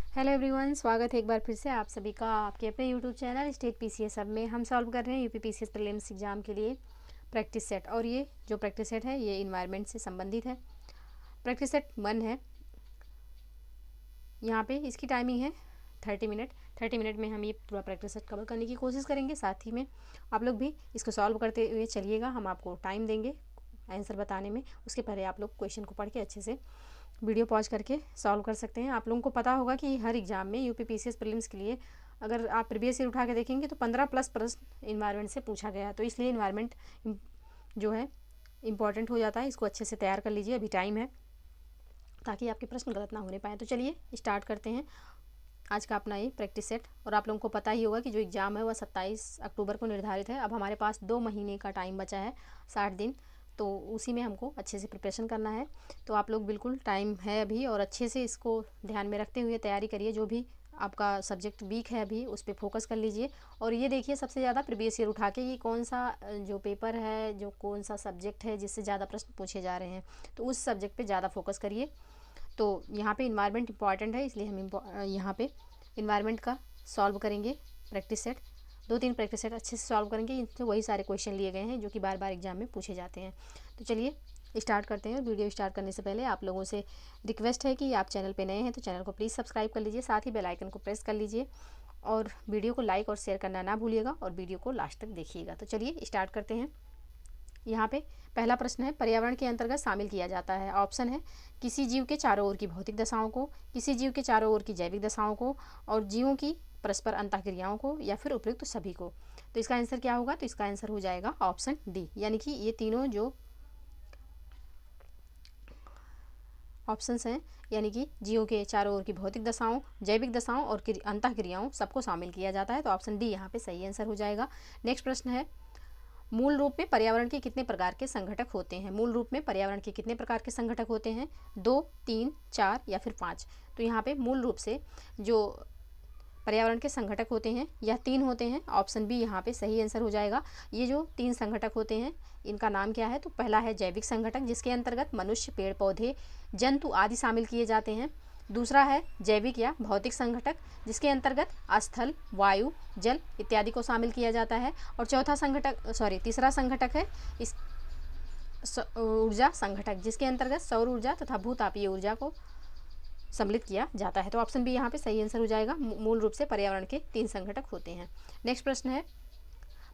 Hello everyone, स्वागत है एक बार फिर से आप सभी का आपके अपने यूट्यूब चैनल स्टेट पीसीएस सब में। हम सॉल्व कर रहे हैं यूपी पीसीएस प्रीलिम्स एग्जाम के लिए प्रैक्टिस सेट। और ये जो प्रैक्टिस सेट है ये इन्वायरमेंट से संबंधित है। प्रैक्टिस सेट 1 है। यहाँ पे इसकी टाइमिंग है 30 मिनट। 30 मिनट में हम ये पूरा प्रैक्टिस सेट कवर करने की कोशिश करेंगे। साथ ही में आप लोग भी इसको सॉल्व करते हुए चलिएगा। हम आपको टाइम देंगे आंसर बताने में। उसके पहले आप लोग क्वेश्चन को पढ़ के अच्छे से वीडियो पॉज करके सॉल्व कर सकते हैं। आप लोगों को पता होगा कि हर एग्जाम में यूपी पीसीएस प्रीलिम्स के लिए अगर आप प्रीवियस ईयर उठा के देखेंगे तो 15+ प्रश्न इन्वायरमेंट से पूछा गया। तो इसलिए इन्वायरमेंट जो है इम्पॉर्टेंट हो जाता है। इसको अच्छे से तैयार कर लीजिए, अभी टाइम है, ताकि आपके प्रश्न गलत ना होने पाए। तो चलिए स्टार्ट करते हैं आज का अपना ये प्रैक्टिस सेट। और आप लोगों को पता ही होगा कि जो एग्ज़ाम है वह 27 अक्टूबर को निर्धारित है। अब हमारे पास 2 महीने का टाइम बचा है, 60 दिन। तो उसी में हमको अच्छे से प्रिपरेशन करना है। तो आप लोग बिल्कुल टाइम है अभी, और अच्छे से इसको ध्यान में रखते हुए तैयारी करिए। जो भी आपका सब्जेक्ट वीक है अभी उस पर फोकस कर लीजिए। और ये देखिए सबसे ज़्यादा प्रीवियस ईयर उठा के ये कौन सा जो पेपर है, जो कौन सा सब्जेक्ट है जिससे ज़्यादा प्रश्न पूछे जा रहे हैं, तो उस सब्जेक्ट पे ज़्यादा फोकस करिए। तो यहाँ पे इन्वायरमेंट इंपॉर्टेंट है, इसलिए हम यहाँ पे इन्वायरमेंट का सॉल्व करेंगे प्रैक्टिस सेट। 2-3 प्रैक्टिस सेट अच्छे से सॉल्व करेंगे। इनसे वही सारे क्वेश्चन लिए गए हैं जो कि बार बार एग्जाम में पूछे जाते हैं। तो चलिए स्टार्ट करते हैं। वीडियो स्टार्ट करने से पहले आप लोगों से रिक्वेस्ट है कि आप चैनल पे नए हैं तो चैनल को प्लीज़ सब्सक्राइब कर लीजिए, साथ ही बेल आइकन को प्रेस कर लीजिए, और वीडियो को लाइक और शेयर करना ना भूलिएगा, और वीडियो को लास्ट तक देखिएगा। तो चलिए स्टार्ट करते हैं। यहाँ पे पहला प्रश्न है, पर्यावरण के अंतर्गत शामिल किया जाता है। ऑप्शन है किसी जीव के चारों ओर की भौतिक दशाओं को, किसी जीव के चारों ओर की जैविक दशाओं को, और जीवों की परस्पर अंतःक्रियाओं को, या फिर उपयुक्त सभी को। तो इसका आंसर क्या होगा? तो इसका आंसर हो जाएगा ऑप्शन डी, यानी कि ये तीनों जो ऑप्शंस हैं, यानी कि जीवों के चारों ओर की भौतिक दशाओं, जैविक दशाओं और अंतःक्रियाओं सबको शामिल किया जाता है। तो ऑप्शन डी यहाँ पे सही आंसर हो जाएगा। नेक्स्ट प्रश्न है, मूल रूप में पर्यावरण के कितने प्रकार के संघटक होते हैं? मूल रूप में पर्यावरण के कितने प्रकार के संघटक होते हैं? 2, 3, 4 या फिर 5? तो यहाँ पे मूल रूप से जो पर्यावरण के संघटक होते हैं यह 3 होते हैं। ऑप्शन बी यहाँ पे सही आंसर हो जाएगा। ये जो 3 संघटक होते हैं इनका नाम क्या है? तो पहला है जैविक संघटक, जिसके अंतर्गत मनुष्य, पेड़ पौधे, जंतु आदि शामिल किए जाते हैं। दूसरा है जैविक या भौतिक संघटक, जिसके अंतर्गत स्थल, वायु, जल इत्यादि को शामिल किया जाता है। और तीसरा संघटक है इस ऊर्जा संघटक, जिसके अंतर्गत सौर ऊर्जा तथा भूतापीय ऊर्जा को सम्मिलित किया जाता है। तो ऑप्शन बी यहाँ पे सही आंसर हो जाएगा। मूल रूप से पर्यावरण के 3 संघटक होते हैं। नेक्स्ट प्रश्न है,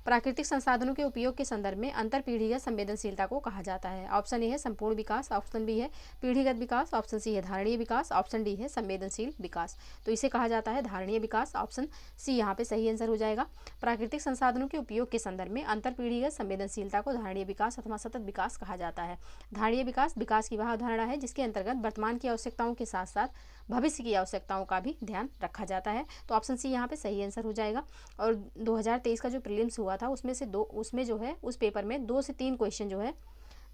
प्राकृतिक संसाधनों के उपयोग के संदर्भ में अंतरपीढ़ीगत संवेदनशीलता को कहा जाता है। ऑप्शन ए है संपूर्ण विकास, ऑप्शन बी है पीढ़ीगत विकास, ऑप्शन सी है धारणीय विकास, ऑप्शन डी है संवेदनशील विकास। तो इसे कहा जाता है धारणीय विकास। ऑप्शन सी यहाँ पे सही आंसर हो जाएगा। प्राकृतिक संसाधनों के उपयोग के संदर्भ में अंतरपीढ़ीगत संवेदनशीलता को धारणीय विकास अथवा सतत विकास कहा जाता है। धारणीय विकास की वह अवधारणा है जिसके अंतर्गत वर्तमान की आवश्यकताओं के साथ साथ भविष्य की आवश्यकताओं का भी ध्यान रखा जाता है। तो ऑप्शन सी यहाँ पे सही आंसर हो जाएगा। और 2023 का जो प्रीलिम्स हुआ था उसमें जो है उस पेपर में 2 से 3 क्वेश्चन जो है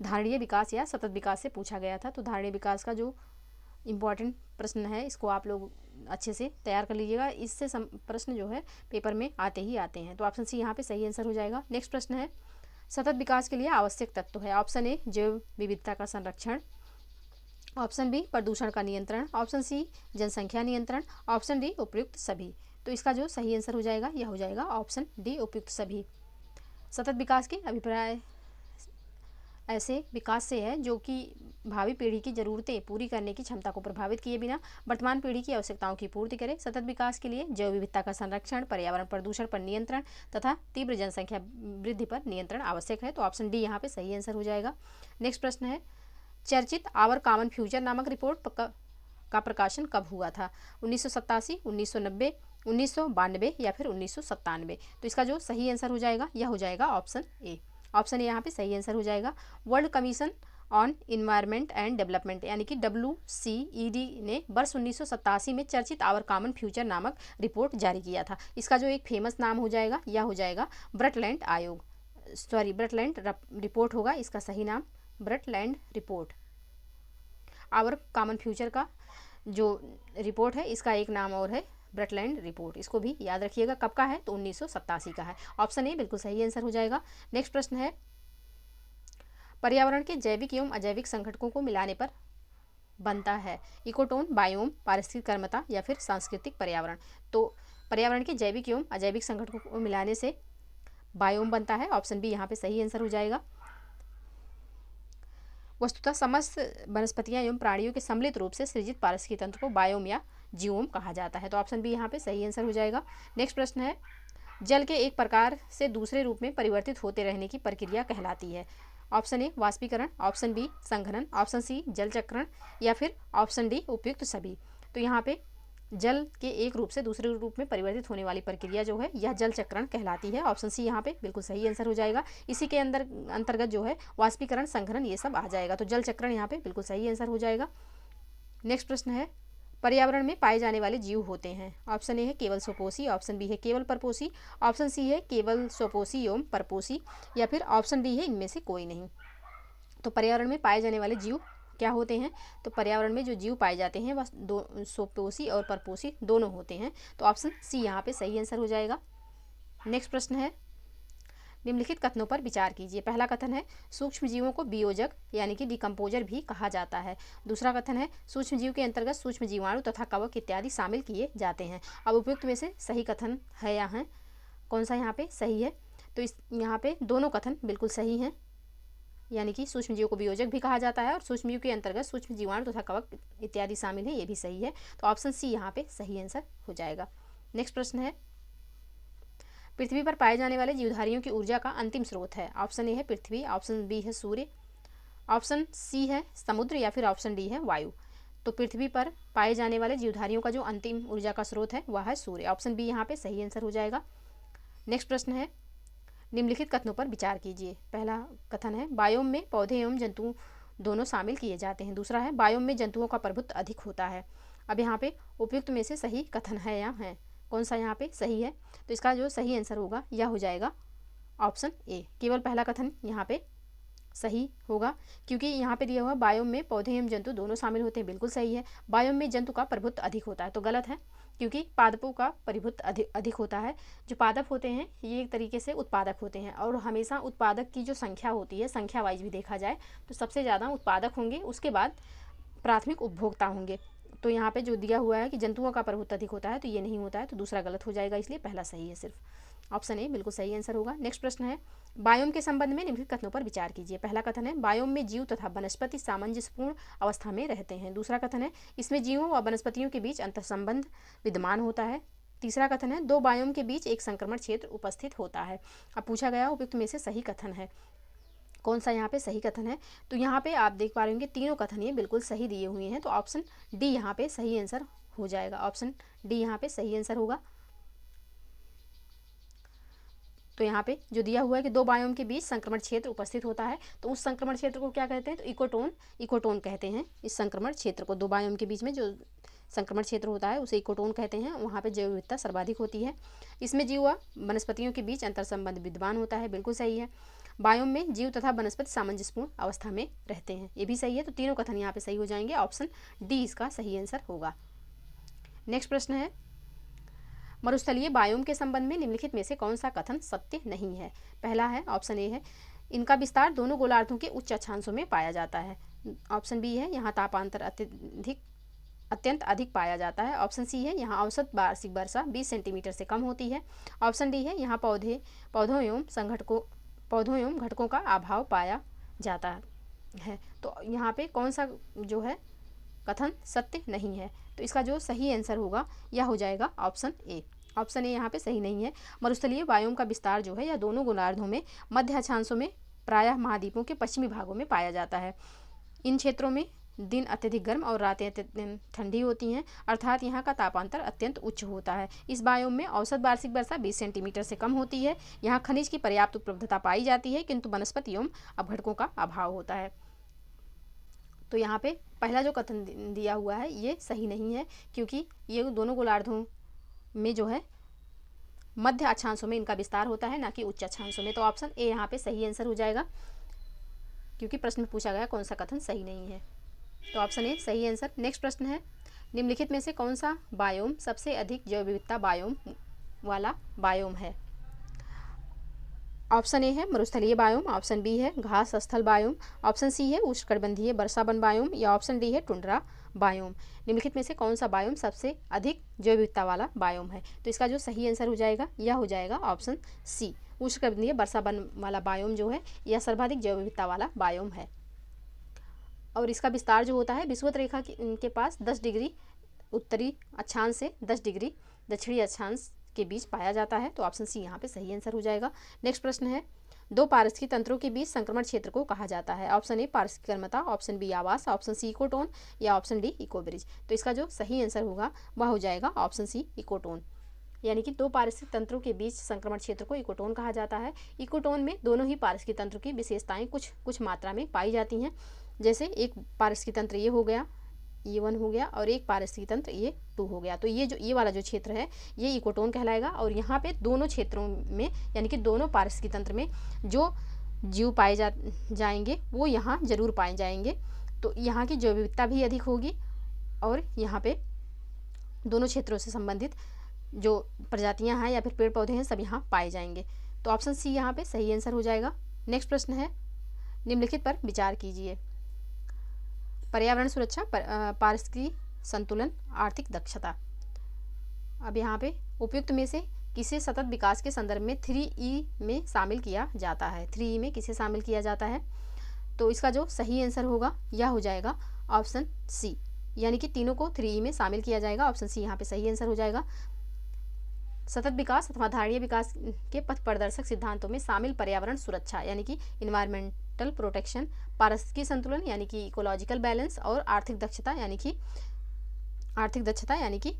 धारणीय विकास या सतत विकास से पूछा गया था। तो धारणीय विकास का जो इम्पॉर्टेंट प्रश्न है इसको आप लोग अच्छे से तैयार कर लीजिएगा। इससे प्रश्न जो है पेपर में आते ही आते हैं। तो ऑप्शन सी यहाँ पे सही आंसर हो जाएगा। नेक्स्ट प्रश्न है, सतत विकास के लिए आवश्यक तत्व है। ऑप्शन ए जैव विविधता का संरक्षण, ऑप्शन बी प्रदूषण का नियंत्रण, ऑप्शन सी जनसंख्या नियंत्रण, ऑप्शन डी उपयुक्त सभी। तो इसका जो सही आंसर हो जाएगा यह हो जाएगा ऑप्शन डी उपयुक्त सभी। सतत विकास के अभिप्राय ऐसे विकास से है जो कि भावी पीढ़ी की ज़रूरतें पूरी करने की क्षमता को प्रभावित किए बिना वर्तमान पीढ़ी की आवश्यकताओं की पूर्ति करे। सतत विकास के लिए जैव विविधता का संरक्षण, पर्यावरण प्रदूषण पर नियंत्रण तथा तीव्र जनसंख्या वृद्धि पर नियंत्रण आवश्यक है। तो ऑप्शन डी यहाँ पे सही आंसर हो जाएगा। नेक्स्ट प्रश्न है, चर्चित आवर कॉमन फ्यूचर नामक रिपोर्ट का प्रकाशन कब हुआ था? 1987, 1990, 1992 या फिर 1997? तो इसका जो सही आंसर हो जाएगा यह हो जाएगा ऑप्शन ए। ऑप्शन ए यहाँ पे सही आंसर हो जाएगा। World commission on environment and development यानी कि WCED ने वर्ष 1987 में चर्चित आवर कॉमन फ्यूचर नामक रिपोर्ट जारी किया था। इसका जो एक फेमस नाम हो जाएगा यह हो जाएगा ब्रटलैंड आयोग, ब्रटलैंड रिपोर्ट होगा इसका सही नाम, ब्रटलैंड रिपोर्ट। आवर कॉमन फ्यूचर का जो रिपोर्ट है इसका एक नाम और है ब्रटलैंड रिपोर्ट। इसको भी याद रखिएगा। कब का है? तो 1987 का है। ऑप्शन ए बिल्कुल सही आंसर हो जाएगा। नेक्स्ट प्रश्न है, पर्यावरण के जैविक एवं अजैविक संघटकों को मिलाने पर बनता है? इकोटोन, बायोम, पारिस्थितिक कर्मता या फिर सांस्कृतिक पर्यावरण। तो पर्यावरण के जैविक एवं अजैविक संगठनों को मिलाने से बायोम बनता है। ऑप्शन बी यहाँ पे सही आंसर हो जाएगा। वस्तुतः समस्त वनस्पतियां एवं प्राणियों के सम्मिलित रूप से सृजित पारिस्थितिक तंत्र को बायोम या जियोम कहा जाता है। तो ऑप्शन बी यहाँ पे सही आंसर हो जाएगा। नेक्स्ट प्रश्न है, जल के एक प्रकार से दूसरे रूप में परिवर्तित होते रहने की प्रक्रिया कहलाती है? ऑप्शन ए वाष्पीकरण, ऑप्शन बी संघनन, ऑप्शन सी जल चक्रण या फिर ऑप्शन डी उपयुक्त सभी। तो यहाँ पे जल के एक रूप से दूसरे रूप में परिवर्तित होने वाली प्रक्रिया जो है यह जल चक्रण कहलाती है। ऑप्शन सी यहाँ पे बिल्कुल सही आंसर हो जाएगा। इसी के अंतर्गत जो है वाष्पीकरण, संघनन ये सब आ जाएगा। तो जल चक्रण यहाँ पे बिल्कुल सही आंसर हो जाएगा। नेक्स्ट प्रश्न है, पर्यावरण में पाए जाने वाले जीव होते हैं? ऑप्शन ए है केवल स्वपोषी, ऑप्शन बी है केवल परपोषी, ऑप्शन सी है केवल स्वपोषी एवं परपोषी या फिर ऑप्शन डी है इनमें से कोई नहीं। तो पर्यावरण में पाए जाने वाले जीव क्या होते हैं? तो पर्यावरण में जो जीव पाए जाते हैं वह दो स्वपोषी और परपोषी दोनों होते हैं। तो ऑप्शन सी यहाँ पे सही आंसर हो जाएगा। नेक्स्ट प्रश्न है, निम्नलिखित कथनों पर विचार कीजिए। पहला कथन है सूक्ष्म जीवों को वियोजक यानी कि डिकम्पोजर भी कहा जाता है। दूसरा कथन है सूक्ष्म जीव के अंतर्गत सूक्ष्म जीवाणु तथा कवक इत्यादि शामिल किए जाते हैं। अब उपयुक्त में से सही कथन है यहाँ कौन सा यहाँ पे सही है? तो इस यहाँ पे दोनों कथन बिल्कुल सही हैं, यानी कि सूक्ष्म जीवों को वियोजक भी कहा जाता है और सूक्ष्म जीव के अंतर्गत सूक्ष्म जीवाणु तथा कवक इत्यादि शामिल है, ये भी सही है। तो ऑप्शन सी यहाँ पे सही आंसर हो जाएगा। नेक्स्ट प्रश्न है, पृथ्वी पर पाए जाने वाले जीवधारियों की ऊर्जा का अंतिम स्रोत है? ऑप्शन ए है पृथ्वी, ऑप्शन बी है सूर्य, ऑप्शन सी है समुद्र या फिर ऑप्शन डी है वायु। तो पृथ्वी पर पाए जाने वाले जीवधारियों का जो अंतिम ऊर्जा का स्रोत है वह है सूर्य। ऑप्शन बी यहाँ पे सही आंसर हो जाएगा। नेक्स्ट प्रश्न है, निम्नलिखित कथनों पर विचार कीजिए। पहला कथन है बायोम में पौधे एवं जंतु दोनों शामिल किए जाते हैं। दूसरा है बायोम में जंतुओं का प्रभुत्व अधिक होता है। अब यहाँ पे उपयुक्त में से सही कथन है या है कौन सा यहाँ पे सही है? तो इसका जो सही आंसर होगा यह हो जाएगा ऑप्शन ए, केवल पहला कथन यहाँ पे सही होगा, क्योंकि यहाँ पे दिया हुआ बायोम में पौधे एवं जंतु दोनों शामिल होते हैं, बिल्कुल सही है। बायोम में जंतु का प्रभुत्व अधिक होता है तो गलत है, क्योंकि पादपों का प्रभुत्व अधिक होता है। जो पादप होते हैं ये एक तरीके से उत्पादक होते हैं और हमेशा उत्पादक की जो संख्या होती है, संख्या वाइज भी देखा जाए तो सबसे ज़्यादा उत्पादक होंगे, उसके बाद प्राथमिक उपभोक्ता होंगे। तो यहाँ पे जो दिया हुआ है कि जंतुओं का प्रभुत्व अधिक होता है तो ये नहीं होता है, तो दूसरा गलत हो जाएगा, इसलिए पहला सही है। सिर्फ ऑप्शन ए बिल्कुल सही आंसर होगा। नेक्स्ट प्रश्न है बायोम के संबंध में निम्नलिखित कथनों पर विचार कीजिए। पहला कथन है बायोम में जीव तथा वनस्पति सामंजस्यपूर्ण अवस्था में रहते हैं। दूसरा कथन है इसमें जीवों व वनस्पतियों के बीच अंतर संबंध विद्यमान होता है। तीसरा कथन है दो बायोम के बीच एक संक्रमण क्षेत्र उपस्थित होता है। अब पूछा गया उपयुक्त में से सही कथन है कौन सा यहाँ पे सही कथन है? तो यहाँ पे आप देख पा रहे होंगे तीनों कथन ये बिल्कुल सही दिए हुए हैं, तो ऑप्शन डी यहाँ पे सही आंसर हो जाएगा। ऑप्शन डी यहाँ पे सही आंसर होगा। तो यहाँ पे जो दिया हुआ है कि दो बायोम के बीच संक्रमण क्षेत्र उपस्थित होता है, तो उस संक्रमण क्षेत्र को क्या कहते हैं? तो इकोटोन कहते हैं। इस संक्रमण क्षेत्र को दो बायोम के बीच में जो संक्रमण क्षेत्र होता है उसे इकोटोन कहते हैं। वहाँ पे जैव विविधता सर्वाधिक होती है। इसमें जीव व वनस्पतियों के बीच अंतर संबंध विद्यमान होता है, बिल्कुल सही है। बायोम में जीव तथा वनस्पति सामंजस्यपूर्ण अवस्था में रहते हैं, ये भी सही है। तो तीनों कथन यहाँ पे सही हो जाएंगे। ऑप्शन डी इसका सही आंसर होगा। नेक्स्ट प्रश्न है मरुस्थलीय बायोम के संबंध में निम्नलिखित में से कौन सा कथन सत्य नहीं है? पहला है ऑप्शन ए है इनका विस्तार दोनों गोलार्धों के उच्च अक्षांशों में पाया जाता है। ऑप्शन बी है यहाँ तापांतर अत्यंत अधिक पाया जाता है। ऑप्शन सी है यहाँ औसत वार्षिक वर्षा 20 सेंटीमीटर से कम होती है। ऑप्शन डी है यहाँ पौधों एवं घटकों का अभाव पाया जाता है। तो यहाँ पे कौन सा जो है कथन सत्य नहीं है? तो इसका जो सही आंसर होगा यह हो जाएगा ऑप्शन ए। ऑप्शन ए यहाँ पे सही नहीं है। मरुस्थलीय बायोम का विस्तार जो है यह दोनों गोलार्धों में मध्य अक्षांशों में प्रायः महाद्वीपों के पश्चिमी भागों में पाया जाता है। इन क्षेत्रों में दिन अत्यधिक गर्म और रातें अत्यंत ठंडी होती हैं, अर्थात यहाँ का तापांतर अत्यंत उच्च होता है। इस बायोम में औसत वार्षिक वर्षा 20 सेंटीमीटर से कम होती है। यहाँ खनिज की पर्याप्त उपलब्धता पाई जाती है, किंतु वनस्पति एवं अपघटकों का अभाव होता है। तो यहाँ पे पहला जो कथन दिया हुआ है ये सही नहीं है, क्योंकि ये दोनों गोलार्धों में जो है मध्य अक्षांशों में इनका विस्तार होता है, ना कि उच्च अक्षांशों में। तो ऑप्शन ए यहाँ पे सही आंसर हो जाएगा, क्योंकि प्रश्न में पूछा गया कौन सा कथन सही नहीं है। तो ऑप्शन ए सही आंसर। नेक्स्ट प्रश्न है निम्नलिखित में से कौन सा बायोम सबसे अधिक जैव विविधता बायोम वाला बायोम है? ऑप्शन ए है मरुस्थलीय बायोम, ऑप्शन बी है घास स्थल बायोम, ऑप्शन सी है उष्णकटिबंधीय वर्षावन बायोम या ऑप्शन डी है टुंड्रा बायोम। निम्नलिखित में से कौन सा बायोम सबसे अधिक जैव विविधता वाला बायोम है? तो इसका जो सही आंसर हो जाएगा यह हो जाएगा ऑप्शन सी, उष्णकटिबंधीय वर्षावन वाला बायोम जो है यह सर्वाधिक जैव विविधता वाला बायोम है। और इसका विस्तार जो होता है विषुवत रेखा के पास 10 डिग्री उत्तरी अक्षांश से 10 डिग्री दक्षिणी अक्षांश के बीच पाया जाता है। तो ऑप्शन सी यहाँ पे सही आंसर हो जाएगा। नेक्स्ट प्रश्न है, दो पारिस्थितिकी तंत्रों के बीच संक्रमण क्षेत्र को कहा जाता है? ऑप्शन ए पारिस्थितिक कर्मता, ऑप्शन बी आवास, ऑप्शन सी इकोटोन या ऑप्शन डी इकोब्रिज। तो इसका जो सही आंसर होगा वह हो जाएगा ऑप्शन सी इकोटोन। यानी कि दो पारिस्थितिक तंत्रों के बीच संक्रमण क्षेत्र को इकोटोन कहा जाता है। इकोटोन में दोनों ही पारिस्थितिक तंत्र की विशेषताएं कुछ मात्रा में पाई जाती हैं। जैसे एक पारिस्थितिक तंत्र ये हो गया, ये 1 हो गया, और एक पारिस्थितिक तंत्र ये 2 हो गया। तो ये वाला जो क्षेत्र है ये इकोटोन कहलाएगा। और यहाँ पे दोनों क्षेत्रों में यानी कि दोनों पारिस्थितिक तंत्र में जो जीव पाए जाएंगे वो यहाँ जरूर पाए जाएंगे। तो यहाँ की जैव विविधता भी अधिक होगी और यहाँ पे दोनों क्षेत्रों से संबंधित जो प्रजातियाँ हैं या फिर पेड़ पौधे हैं सब यहाँ पाए जाएंगे। तो ऑप्शन सी यहाँ पे सही आंसर हो जाएगा। नेक्स्ट प्रश्न है, निम्नलिखित पर विचार कीजिए। पर्यावरण सुरक्षा, पारिस्थितिकी संतुलन, आर्थिक दक्षता। अब यहाँ पे उपयुक्त में से किसे सतत विकास के संदर्भ में 3E में शामिल किया जाता है? 3E में किसे शामिल किया जाता है? तो इसका जो सही आंसर होगा यह हो जाएगा ऑप्शन सी, यानी कि तीनों को 3E में शामिल किया जाएगा। ऑप्शन सी यहाँ पे सही आंसर हो जाएगा। सतत विकास अथवा धारणीय विकास के पथ प्रदर्शक सिद्धांतों में शामिल पर्यावरण सुरक्षा यानी कि इन्वायरमेंटल प्रोटेक्शन, पारिस्थितिकी संतुलन यानी कि इकोलॉजिकल बैलेंस और आर्थिक दक्षता यानी कि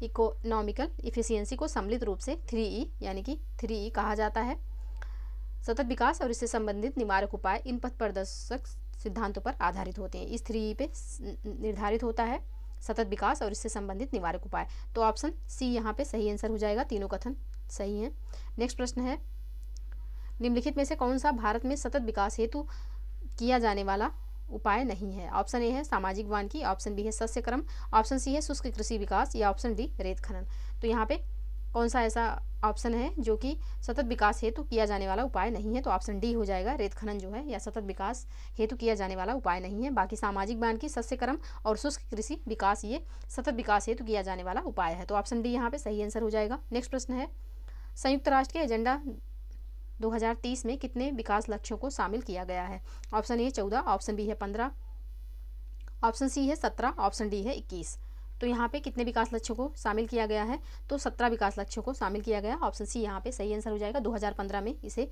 इकोनॉमिकल इफिशियंसी को सम्मिलित रूप से 3E यानी कि 3E कहा जाता है। सतत विकास और इससे संबंधित निवारक उपाय इन पथ प्रदर्शक सिद्धांतों पर आधारित होते हैं। इस 3E पे निर्धारित होता है सतत विकास और इससे संबंधित निवारक उपाय। तो ऑप्शन सी यहाँ पे सही आंसर हो जाएगा। तीनों कथन सही हैं। नेक्स्ट प्रश्न है, निम्नलिखित में से कौन सा भारत में सतत विकास हेतु किया जाने वाला उपाय नहीं है? ऑप्शन ए है सामाजिक वानिकी, ऑप्शन बी है सस्य क्रम, ऑप्शन सी है शुष्क कृषि विकास या ऑप्शन डी रेत खनन। तो यहाँ पे कौन सा ऐसा ऑप्शन है जो कि सतत विकास हेतु किया जाने वाला उपाय नहीं है? तो ऑप्शन डी हो जाएगा, रेत खनन जो है या सतत विकास हेतु किया जाने वाला उपाय नहीं है। बाकी सामाजिक वानिकी, सस्य क्रम और शुष्क कृषि विकास ये सतत विकास हेतु किया जाने वाला उपाय है। तो ऑप्शन डी यहाँ पे सही आंसर हो जाएगा। नेक्स्ट प्रश्न है, संयुक्त राष्ट्र के एजेंडा 2030 में कितने विकास लक्ष्यों को शामिल किया गया है? ऑप्शन ए 14, ऑप्शन बी है 15, ऑप्शन सी है 17, ऑप्शन डी है 21। तो यहाँ पे कितने विकास लक्ष्यों को शामिल किया गया है? तो 17 विकास लक्ष्यों को शामिल किया गया। ऑप्शन सी यहाँ पे सही आंसर हो जाएगा। 2015 में इसे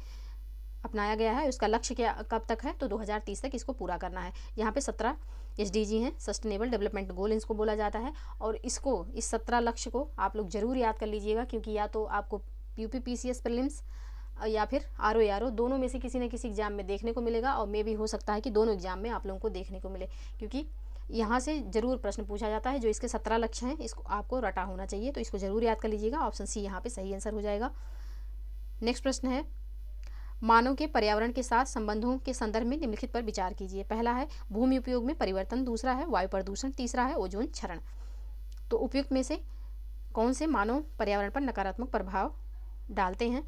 अपनाया गया है। उसका लक्ष्य क्या कब तक है? तो 2030 तक इसको पूरा करना है। यहाँ पे 17 SDG हैं, सस्टेनेबल डेवलपमेंट गोल इसको बोला जाता है। और इसको इस 17 लक्ष्य को आप लोग जरूर याद कर लीजिएगा, क्योंकि या तो आपको UPPCS प्रीलिम्स या फिर RO दोनों में से किसी न किसी एग्जाम में देखने को मिलेगा, और मे भी हो सकता है कि दोनों एग्जाम में आप लोगों को देखने को मिले, क्योंकि यहाँ से जरूर प्रश्न पूछा जाता है। जो इसके 17 लक्ष्य हैं इसको आपको रटा होना चाहिए, तो इसको जरूर याद कर लीजिएगा। ऑप्शन सी यहाँ पे सही आंसर हो जाएगा। नेक्स्ट प्रश्न है, मानव के पर्यावरण के साथ संबंधों के संदर्भ में निम्नलिखित पर विचार कीजिए। पहला है भूमि उपयोग में परिवर्तन, दूसरा है वायु प्रदूषण, तीसरा है ओजोन क्षरण। तो उपयुक्त में से कौन से मानव पर्यावरण पर नकारात्मक प्रभाव डालते हैं?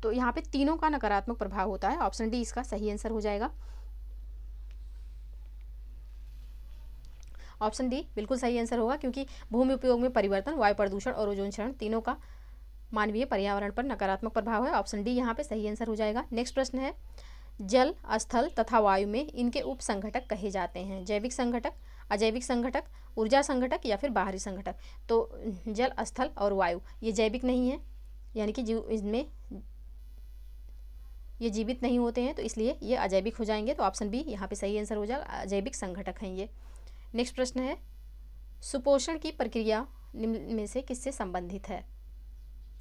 तो यहाँ पे तीनों का नकारात्मक प्रभाव होता है। ऑप्शन डी इसका सही आंसर हो जाएगा। ऑप्शन डी बिल्कुल सही आंसर होगा, क्योंकि भूमि उपयोग में परिवर्तन, वायु प्रदूषण और ओजोन क्षरण तीनों का मानवीय पर्यावरण पर नकारात्मक प्रभाव है। ऑप्शन डी यहाँ पे सही आंसर हो जाएगा। नेक्स्ट प्रश्न है, जल, स्थल तथा वायु में इनके उप संघटक कहे जाते हैं? जैविक संघटक, अजैविक संघटक, ऊर्जा संघटक या फिर बाहरी संघटक। तो जल, स्थल और वायु ये जैविक नहीं है, यानी कि इनमें ये जीवित नहीं होते हैं, तो इसलिए ये अजैविक हो जाएंगे। तो ऑप्शन बी यहाँ पे सही आंसर हो जाएगा, अजैविक संघटक हैं ये। नेक्स्ट प्रश्न है, सुपोषण की प्रक्रिया निम्न में से किससे संबंधित है?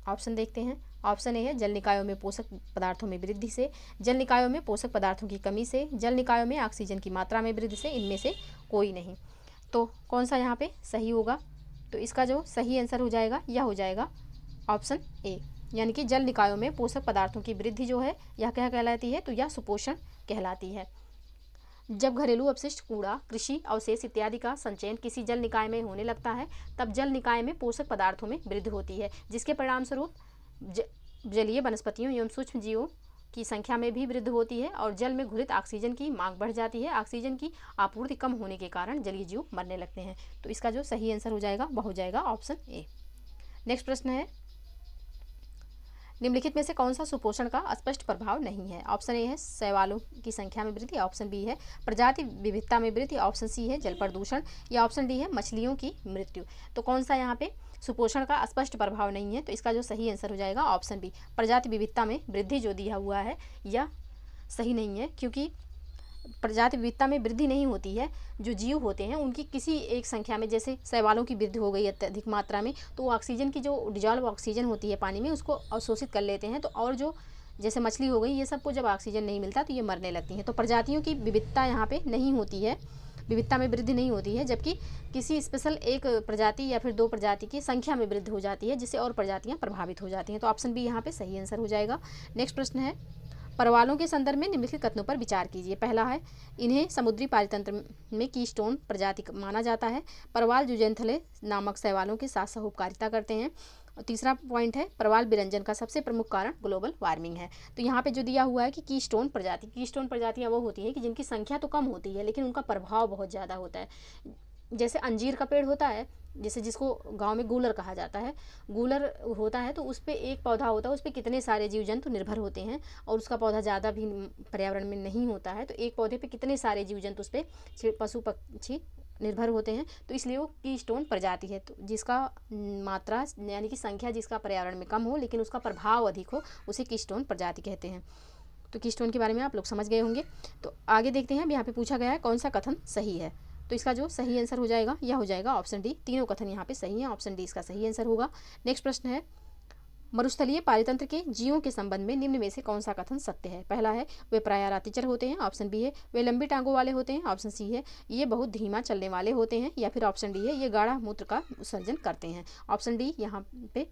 ऑप्शन देखते हैं। ऑप्शन ए है जल निकायों में पोषक पदार्थों में वृद्धि से, जल निकायों में पोषक पदार्थों की कमी से, जल निकायों में ऑक्सीजन की मात्रा में वृद्धि से, इनमें से कोई नहीं। तो कौन सा यहाँ पे सही होगा? तो इसका जो सही आंसर हो जाएगा यह हो जाएगा ऑप्शन ए, यानी कि जल निकायों में पोषक पदार्थों की वृद्धि जो है यह क्या कहलाती है? तो यह सुपोषण कहलाती है। जब घरेलू अपशिष्ट, कूड़ा, कृषि अवशेष इत्यादि का संचयन किसी जल निकाय में होने लगता है, तब जल निकाय में पोषक पदार्थों में वृद्धि होती है, जिसके परिणाम स्वरूप जलीय वनस्पतियों एवं सूक्ष्म जीवों की संख्या में भी वृद्धि होती है और जल में घुलित ऑक्सीजन की मांग बढ़ जाती है। ऑक्सीजन की आपूर्ति कम होने के कारण जलीय जीव मरने लगते हैं। तो इसका जो सही आंसर हो जाएगा वह हो जाएगा ऑप्शन ए। नेक्स्ट प्रश्न है, निम्नलिखित में से कौन सा सुपोषण का स्पष्ट प्रभाव नहीं है? ऑप्शन ए है शैवालों की संख्या में वृद्धि, ऑप्शन बी है प्रजाति विविधता में वृद्धि, ऑप्शन सी है जल प्रदूषण, या ऑप्शन डी है मछलियों की मृत्यु। तो कौन सा यहाँ पे सुपोषण का स्पष्ट प्रभाव नहीं है? तो इसका जो सही आंसर हो जाएगा ऑप्शन बी, प्रजाति विविधता में वृद्धि जो दिया हुआ है यह सही नहीं है, क्योंकि प्रजाति विविधता में वृद्धि नहीं होती है। जो जीव होते हैं उनकी किसी एक संख्या में, जैसे शैवालों की वृद्धि हो गई अत्यधिक मात्रा में, तो वो ऑक्सीजन की जो डिजॉल्व ऑक्सीजन होती है पानी में उसको अवशोषित कर लेते हैं। तो और जो जैसे मछली हो गई, ये सबको जब ऑक्सीजन नहीं मिलता तो ये मरने लगती हैं। तो प्रजातियों की विविधता यहाँ पे नहीं होती है, विविधता में वृद्धि नहीं होती है, जबकि किसी स्पेशल एक प्रजाति या फिर दो प्रजाति की संख्या में वृद्धि हो जाती है, जिससे और प्रजातियाँ प्रभावित हो जाती हैं। तो ऑप्शन बी यहाँ पे सही आंसर हो जाएगा। नेक्स्ट प्रश्न है, परवालों के संदर्भ में निम्नलिखित कथनों पर विचार कीजिए। पहला है, इन्हें समुद्री पारितंत्र में कीस्टोन प्रजाति माना जाता है। परवाल जुजेंथले नामक शैवालों के साथ सहोपकारिता करते हैं। और तीसरा पॉइंट है, परवाल विरंजन का सबसे प्रमुख कारण ग्लोबल वार्मिंग है। तो यहाँ पे जो दिया हुआ है कि कीस्टोन प्रजातियाँ वो होती है कि जिनकी संख्या तो कम होती है लेकिन उनका प्रभाव बहुत ज़्यादा होता है। जैसे अंजीर का पेड़ होता है, जैसे जिसको गांव में गूलर कहा जाता है, गूलर होता है तो उस पर एक पौधा होता है, उस पर कितने सारे जीव जंतु निर्भर होते हैं और उसका पौधा ज़्यादा भी पर्यावरण में नहीं होता है, तो एक पौधे पे कितने सारे जीव जंतु उस पर पशु पक्षी निर्भर होते हैं। तो इसलिए वो कीस्टोन प्रजाति है, तो जिसका मात्रा यानी कि संख्या जिसका पर्यावरण में कम हो लेकिन उसका प्रभाव अधिक हो, उसे कीस्टोन प्रजाति कहते हैं। तो कीस्टोन के बारे में आप लोग समझ गए होंगे। तो आगे देखते हैं, अब यहाँ पे पूछा गया है कौन सा कथन सही है। तो इसका जो सही आंसर हो जाएगा यह हो जाएगा ऑप्शन डी। तीनों कथन यहाँ पे सही है, ऑप्शन डी इसका सही आंसर होगा। नेक्स्ट प्रश्न है, मरुस्थलीय पारितंत्र के जीवों के संबंध में निम्न में से कौन सा कथन सत्य है? पहला है, वे प्रायः रातिचर होते हैं, ऑप्शन बी है वे लंबी टांगों वाले होते हैं, ऑप्शन सी है ये बहुत धीमा चलने वाले होते हैं, या फिर ऑप्शन डी है ये गाढ़ा मूत्र का उत्सर्जन करते हैं। ऑप्शन डी यहाँ पे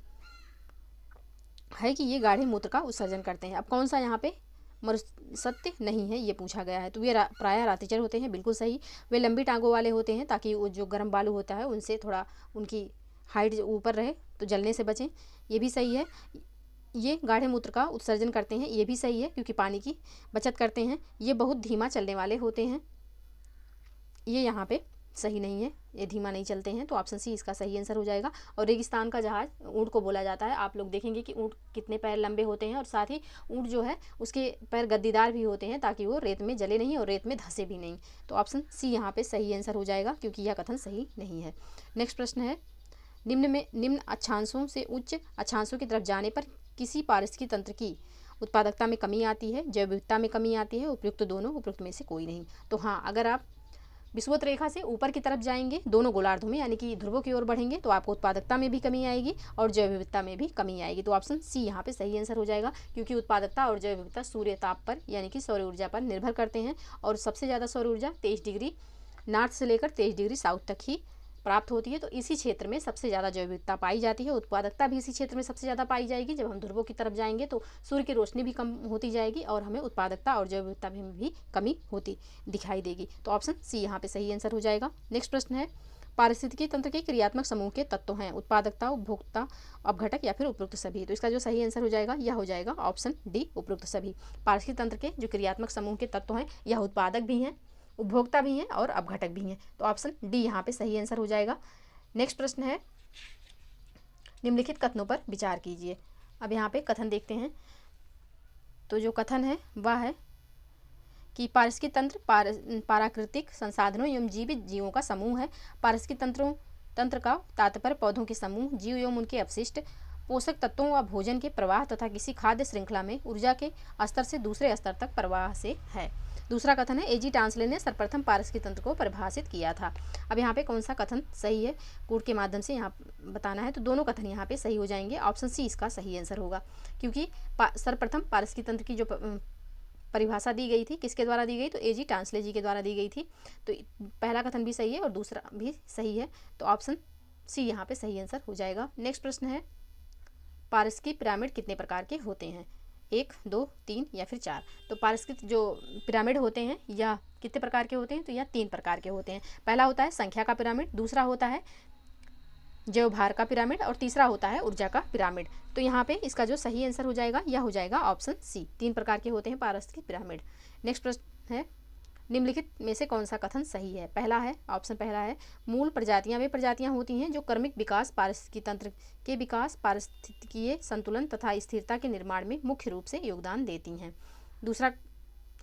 है कि ये गाढ़े मूत्र का उत्सर्जन करते हैं। अब कौन सा यहाँ पे सत्य नहीं है ये पूछा गया है? तो वे प्रायः रातिचर होते हैं, बिल्कुल सही। वे लंबी टांगों वाले होते हैं ताकि वो जो गर्म बालू होता है उनसे थोड़ा उनकी हाइट ऊपर रहे तो जलने से बचें, ये भी सही है। ये गाढ़े मूत्र का उत्सर्जन करते हैं, ये भी सही है क्योंकि पानी की बचत करते हैं। ये बहुत धीमा चलने वाले होते हैं, ये यहाँ पे सही नहीं है, ये धीमा नहीं चलते हैं। तो ऑप्शन सी इसका सही आंसर हो जाएगा। और रेगिस्तान का जहाज ऊँट को बोला जाता है। आप लोग देखेंगे कि ऊँट कितने पैर लंबे होते हैं और साथ ही ऊँट जो है उसके पैर गद्दीदार भी होते हैं ताकि वो रेत में जले नहीं और रेत में धंसे भी नहीं। तो ऑप्शन सी यहाँ पे सही आंसर हो जाएगा क्योंकि यह कथन सही नहीं है। नेक्स्ट प्रश्न है, निम्न अक्षांशों से उच्च अक्षांशों की तरफ जाने पर किसी पारिस्थितिकी तंत्र की उत्पादकता में कमी आती है, जैव विविधता में कमी आती है, उपयुक्त दोनों, उपयुक्त में से कोई नहीं। तो हाँ, अगर आप विषुवत रेखा से ऊपर की तरफ जाएंगे दोनों गोलार्धों में यानी कि ध्रुवों की ओर बढ़ेंगे तो आपको उत्पादकता में भी कमी आएगी और जैव विविधता में भी कमी आएगी। तो ऑप्शन सी यहाँ पे सही आंसर हो जाएगा क्योंकि उत्पादकता और जैव विविधता सूर्य ताप पर यानी कि सौर ऊर्जा पर निर्भर करते हैं और सबसे ज़्यादा सौर ऊर्जा 23 डिग्री नॉर्थ से लेकर 23 डिग्री साउथ तक ही प्राप्त होती है। तो इसी क्षेत्र में सबसे ज़्यादा जैव विविधता पाई जाती है। उत्पादकता भी इसी क्षेत्र में सबसे ज़्यादा पाई जाएगी। जब हम ध्रुवों की तरफ जाएंगे तो सूर्य की रोशनी भी कम होती जाएगी और हमें उत्पादकता और जैव विविधता में भी कमी होती दिखाई देगी। तो ऑप्शन सी यहाँ पे सही आंसर हो जाएगा। नेक्स्ट प्रश्न है, पारिस्थितिकी तंत्र के क्रियात्मक समूह के तत्व हैं उत्पादकता, उपभोक्ता, अपघटक या फिर उपयुक्त सभी। तो इसका जो सही आंसर हो जाएगा यह हो जाएगा ऑप्शन डी, उपयुक्त सभी। पारिस्थितिकी तंत्र के जो क्रियात्मक समूह के तत्व हैं यह उत्पादक भी हैं, उपभोक्ता भी हैं और अपघटक भी हैं। तो ऑप्शन डी यहाँ पे सही आंसर हो जाएगा। नेक्स्ट प्रश्न है, निम्नलिखित कथनों पर विचार कीजिए। अब यहाँ पे कथन देखते हैं। तो जो कथन है वह है कि पारिस्थितिकी तंत्र प्राकृतिक संसाधनों एवं जीवित जीवों का समूह है। पारिस्थितिकी तंत्र का तात्पर्य पौधों के समूह, जीव एवं उनके अपशिष्ट, पोषक तत्वों व भोजन के प्रवाह तथा किसी खाद्य श्रृंखला में ऊर्जा के स्तर से दूसरे स्तर तक प्रवाह से है। दूसरा कथन है, एजी टांसले ने सर्वप्रथम पारिस्थितिकी तंत्र को परिभाषित किया था। अब यहाँ पे कौन सा कथन सही है कोड के माध्यम से यहाँ बताना है। तो दोनों कथन यहाँ पे सही हो जाएंगे। ऑप्शन सी इसका सही आंसर होगा क्योंकि सर्वप्रथम पारिस्थितिकी तंत्र की जो परिभाषा दी गई थी किसके द्वारा दी गई? तो एजी टांसले जी के द्वारा दी गई थी। तो पहला कथन भी सही है और दूसरा भी सही है। तो ऑप्शन सी यहाँ पे सही आंसर हो जाएगा। नेक्स्ट प्रश्न है, पारिस्थितिकी पिरामिड कितने प्रकार के होते हैं? 1, 2, 3 या फिर 4। तो पारिस्थितिक जो पिरामिड होते हैं यह कितने प्रकार के होते हैं? तो यह 3 प्रकार के होते हैं। पहला होता है संख्या का पिरामिड, दूसरा होता है जैवभार का पिरामिड, और तीसरा होता है ऊर्जा का पिरामिड। तो यहाँ पे इसका जो सही आंसर हो जाएगा यह हो जाएगा ऑप्शन सी। 3 प्रकार के होते हैं पारिस्थितिक पिरामिड। नेक्स्ट प्रश्न है, निम्नलिखित में से कौन सा कथन सही है? पहला है, ऑप्शन पहला है, मूल प्रजातियां वे प्रजातियां होती हैं जो क्रमिक विकास, पारिस्थितिकी तंत्र के विकास, पारिस्थितिकीय संतुलन तथा स्थिरता के निर्माण में मुख्य रूप से योगदान देती हैं। दूसरा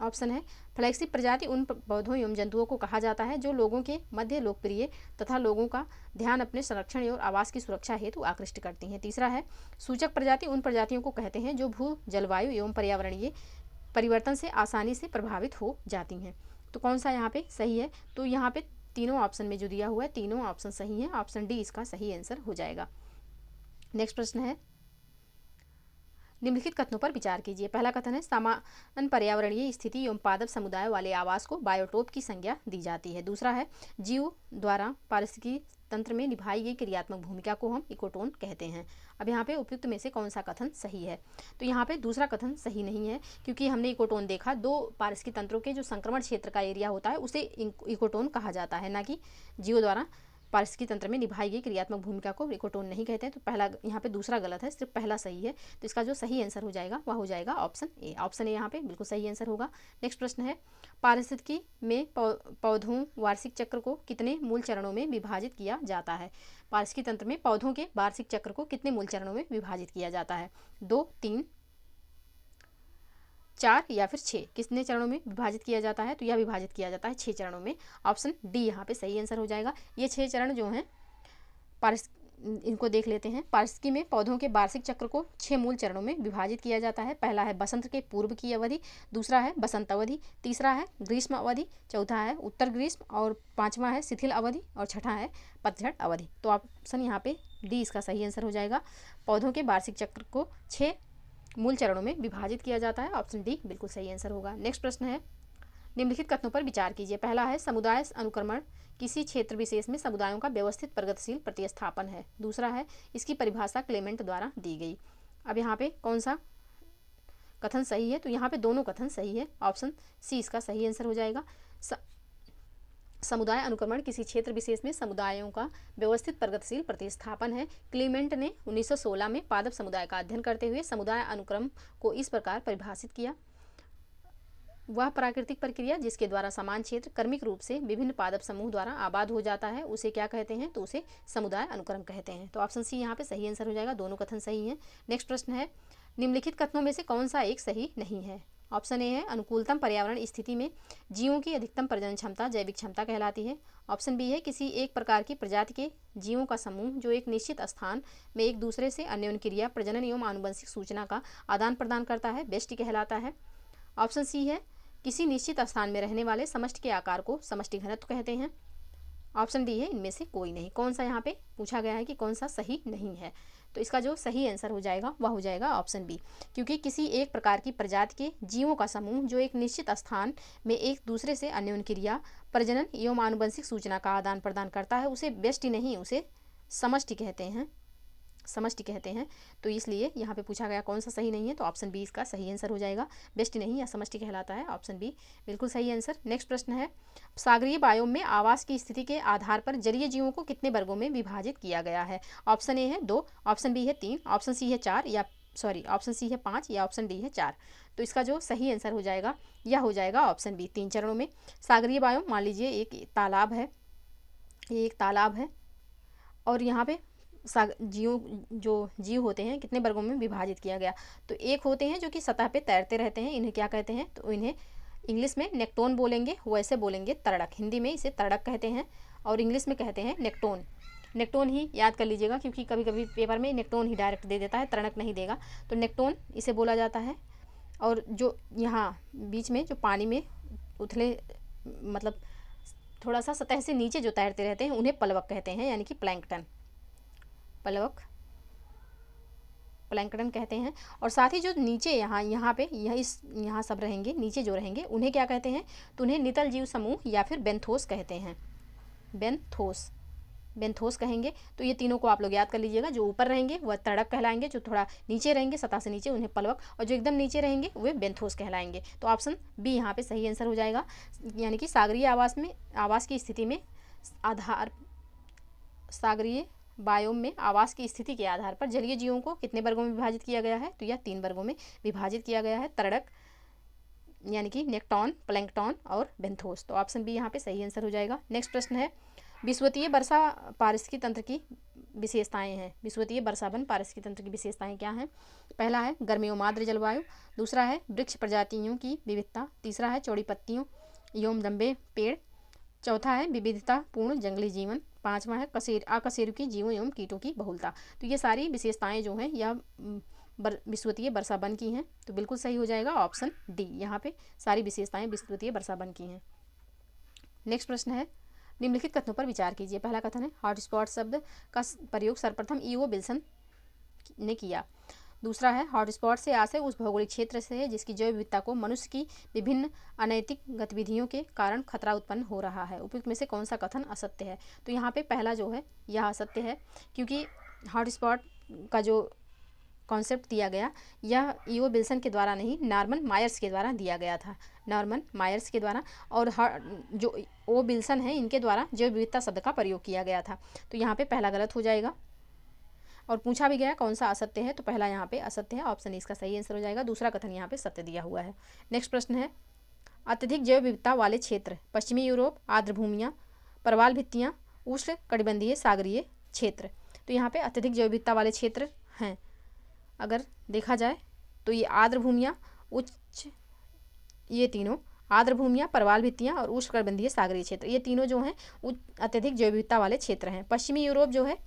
ऑप्शन है, फ्लैगशिप प्रजाति उन पौधों एवं जंतुओं को कहा जाता है जो लोगों के मध्य लोकप्रिय तथा लोगों का ध्यान अपने संरक्षण और आवास की सुरक्षा हेतु आकृष्ट करती हैं। तीसरा है, सूचक प्रजाति उन प्रजातियों को कहते हैं जो भू जलवायु एवं पर्यावरणीय परिवर्तन से आसानी से प्रभावित हो जाती हैं। तो कौन सा यहाँ पे सही है? तो यहाँ पे तीनों ऑप्शन में जो दिया हुआ है तीनों ऑप्शन सही हैं। ऑप्शन डी इसका सही आंसर हो जाएगा। नेक्स्ट प्रश्न है, निम्नलिखित कथनों पर विचार कीजिए। पहला कथन है, समान पर्यावरणीय स्थिति एवं पादप समुदाय वाले आवास को बायोटोप की संज्ञा दी जाती है। दूसरा है, जीव द्वारा पारिस्थितिकी तंत्र में निभाई गई क्रियात्मक भूमिका को हम इकोटोन कहते हैं। अब यहाँ पे उपयुक्त में से कौन सा कथन सही है? तो यहाँ पे दूसरा कथन सही नहीं है, क्योंकि हमने इकोटोन देखा, दो पारिस्थितिकी तंत्रों के जो संक्रमण क्षेत्र का एरिया होता है उसे इकोटोन कहा जाता है, ना कि जीव द्वारा पारिस्थितिकी तंत्र में निभाई गई क्रियात्मक भूमिका को इकोटोन नहीं कहते हैं। तो पहला यहाँ पे दूसरा गलत है, सिर्फ पहला सही है। तो इसका जो सही आंसर हो जाएगा वह हो जाएगा ऑप्शन ए। ऑप्शन ए यहाँ पे बिल्कुल सही आंसर होगा। नेक्स्ट प्रश्न है, पारिस्थितिकी में पौधों वार्षिक चक्र को कितने मूल चरणों में विभाजित किया जाता है? पारिस्थितिकी तंत्र में पौधों के वार्षिक चक्र को कितने मूल चरणों में विभाजित किया जाता है? 2, 3, 4 या फिर 6? कितने चरणों में विभाजित किया जाता है? तो यह विभाजित किया जाता है 6 चरणों में। ऑप्शन डी यहाँ पे सही आंसर हो जाएगा। ये 6 चरण जो हैं इनको देख लेते हैं। पारिस्थितिकी में पौधों के वार्षिक चक्र को 6 मूल चरणों में विभाजित किया जाता है। पहला है बसंत के पूर्व की अवधि, दूसरा है बसंत अवधि, तीसरा है ग्रीष्म अवधि, चौथा है उत्तर ग्रीष्म, और पांचवा है शिथिल अवधि, और छठा है पतझड़ अवधि। तो ऑप्शन यहाँ पे डी इसका सही आंसर हो जाएगा। पौधों के वार्षिक चक्र को 6 मूल चरणों में विभाजित किया जाता है। ऑप्शन डी बिल्कुल सही आंसर होगा। नेक्स्ट प्रश्न है, निम्नलिखित कथनों पर विचार कीजिए। पहला है, समुदाय अनुक्रमण किसी क्षेत्र विशेष में समुदायों का व्यवस्थित प्रगतिशील प्रतिस्थापन है। दूसरा है, इसकी परिभाषा क्लेमेंट द्वारा दी गई। अब यहाँ पे कौन सा कथन सही है? तो यहाँ पे दोनों कथन सही है। ऑप्शन सी इसका सही आंसर हो जाएगा। समुदाय अनुक्रमण किसी क्षेत्र विशेष में समुदायों का व्यवस्थित प्रगतिशील प्रतिस्थापन है। क्लीमेंट ने 1916 में पादप समुदाय का अध्ययन करते हुए समुदाय अनुक्रम को इस प्रकार परिभाषित किया, वह प्राकृतिक प्रक्रिया जिसके द्वारा समान क्षेत्र क्रमिक रूप से विभिन्न पादप समूह द्वारा आबाद हो जाता है उसे क्या कहते हैं? तो उसे समुदाय अनुक्रम कहते हैं। तो ऑप्शन सी यहाँ पे सही आंसर हो जाएगा। दोनों कथन सही हैं। नेक्स्ट प्रश्न है, निम्नलिखित कथनों में से कौन सा एक सही नहीं है? ऑप्शन ए है, अनुकूलतम पर्यावरण स्थिति में जीवों की अधिकतम प्रजनन क्षमता जैविक क्षमता कहलाती है। ऑप्शन बी है, किसी एक प्रकार की प्रजाति के जीवों का समूह जो एक निश्चित स्थान में एक दूसरे से अन्योन्य क्रिया, प्रजनन एवं आनुवंशिक सूचना का आदान प्रदान करता है, व्यष्टि कहलाता है। ऑप्शन सी है, किसी निश्चित स्थान में रहने वाले समष्टि के आकार को समष्टि घनत्व कहते हैं। ऑप्शन डी है, इनमें से कोई नहीं। कौन सा यहाँ पे पूछा गया है कि कौन सा सही नहीं है? तो इसका जो सही आंसर हो जाएगा वह हो जाएगा ऑप्शन बी, क्योंकि किसी एक प्रकार की प्रजाति के जीवों का समूह जो एक निश्चित स्थान में एक दूसरे से अन्योन्य क्रिया, प्रजनन एवं आनुवंशिक सूचना का आदान प्रदान करता है उसे व्यष्टि नहीं, उसे समष्टि कहते हैं, समष्टि कहते हैं। तो इसलिए यहाँ पे पूछा गया कौन सा सही नहीं है, तो ऑप्शन बी इसका सही आंसर हो जाएगा। व्यष्टि नहीं या समष्टि कहलाता है। ऑप्शन बी बिल्कुल सही आंसर। नेक्स्ट प्रश्न है, सागरीय बायोम में आवास की स्थिति के आधार पर जलीय जीवों को कितने वर्गों में विभाजित किया गया है? ऑप्शन ए है 2, ऑप्शन बी है 3, ऑप्शन सी है 4 या ऑप्शन सी है 5 या ऑप्शन डी है 4। तो इसका जो सही आंसर हो जाएगा यह हो जाएगा ऑप्शन बी, 3 चरणों में। सागरीय बायोम मान लीजिए एक तालाब है, ये एक तालाब है, और यहाँ पे जो जीव होते हैं कितने वर्गों में विभाजित किया गया? तो एक होते हैं जो कि सतह पे तैरते रहते हैं, इन्हें क्या कहते हैं? तो इन्हें इंग्लिश में नेक्टोन बोलेंगे, वैसे बोलेंगे तड़क, हिंदी में इसे तड़क कहते हैं और इंग्लिश में कहते हैं नेक्टोन। नेक्टोन ही याद कर लीजिएगा, क्योंकि कभी कभी पेपर में नेक्टोन ही डायरेक्ट दे देता है, तड़क नहीं देगा। तो नेक्टोन इसे बोला जाता है। और जो यहाँ बीच में जो पानी में उथले मतलब थोड़ा सा सतह से नीचे जो तैरते रहते हैं उन्हें प्लवक कहते हैं, यानी कि प्लैंकटन, प्लवक प्लैंकटन कहते हैं। और साथ ही जो नीचे यहाँ पे यहाँ सब रहेंगे, नीचे जो रहेंगे उन्हें क्या कहते हैं? तो उन्हें नितल जीव समूह या फिर बेंथोस कहते हैं, बेंथोस कहेंगे। तो ये तीनों को आप लोग याद कर लीजिएगा। जो ऊपर रहेंगे वह तड़क कहलाएंगे, जो थोड़ा नीचे रहेंगे सतह से नीचे उन्हें प्लवक, और जो एकदम नीचे रहेंगे वे बेंथोस कहलाएंगे। तो ऑप्शन बी यहाँ पे सही आंसर हो जाएगा, यानी कि सागरीय आवास की स्थिति में सागरीय बायोम में आवास की स्थिति के आधार पर जलीय जीवों को कितने वर्गों में विभाजित किया गया है? तो यह 3 वर्गों में विभाजित किया गया है, तरणक यानी कि नेक्टॉन, प्लैंकटॉन और बेंथोस। तो ऑप्शन बी यहाँ पे सही आंसर हो जाएगा। नेक्स्ट प्रश्न है, विषुवतीय वर्षा पारिस्थितिकी तंत्र की विशेषताएं हैं। विषुवतीय वर्षावन पारिस्थितिकी तंत्र की विशेषताएं क्या हैं? पहला है गर्मियोमाद्र जलवायु, दूसरा है वृक्ष प्रजातियों की विविधता, तीसरा है चौड़ी पत्तियों एवं लंबे पेड़, चौथा है विविधतापूर्ण जंगली जीवन, पांचवा है अकशेरुकी जीवों एवं कीटों की बहुलता। तो ये सारी विशेषताएं जो हैं यह विषुवतीय वर्षावन की हैं। तो बिल्कुल सही हो जाएगा ऑप्शन डी, यहाँ पे सारी विशेषताएं विषुवतीय वर्षावन की हैं। नेक्स्ट प्रश्न है, निम्नलिखित कथनों पर विचार कीजिए। पहला कथन है, हॉटस्पॉट शब्द का प्रयोग सर्वप्रथम ईओ विल्सन ने किया। दूसरा है, हॉटस्पॉट से आशय उस भौगोलिक क्षेत्र से है जिसकी जैव विविधता को मनुष्य की विभिन्न अनैतिक गतिविधियों के कारण खतरा उत्पन्न हो रहा है। उपयुक्त में से कौन सा कथन असत्य है? तो यहाँ पे पहला जो है यह असत्य है, क्योंकि हॉटस्पॉट का जो कॉन्सेप्ट दिया गया यह ईओ विल्सन के द्वारा नहीं, नॉर्मन मायर्स के द्वारा दिया गया था, नॉर्मन मायर्स के द्वारा, और जो ओ विल्सन है इनके द्वारा जैव विविधता शब्द का प्रयोग किया गया था। तो यहाँ पे पहला गलत हो जाएगा। और पूछा भी गया कौन सा असत्य है, तो पहला यहाँ पे असत्य है, ऑप्शन इसका सही आंसर हो जाएगा। दूसरा कथन यहाँ पे सत्य दिया हुआ है। नेक्स्ट प्रश्न है, अत्यधिक जैव विविधता वाले क्षेत्र, पश्चिमी यूरोप, आर्द्र भूमियाँ, प्रवाल भित्तियाँ, उष्ण कटिबंधीय सागरीय क्षेत्र। तो यहाँ पे अत्यधिक जैव विविधता वाले क्षेत्र हैं अगर देखा जाए तो ये आर्द्र भूमियाँ, ये तीनों आर्द्र भूमियाँ, प्रवाल भित्तियाँ और उष्ण कटिबंधीय सागरीय क्षेत्र, ये तीनों जो हैं अत्यधिक जैव विविधता वाले क्षेत्र हैं। पश्चिमी यूरोप जो है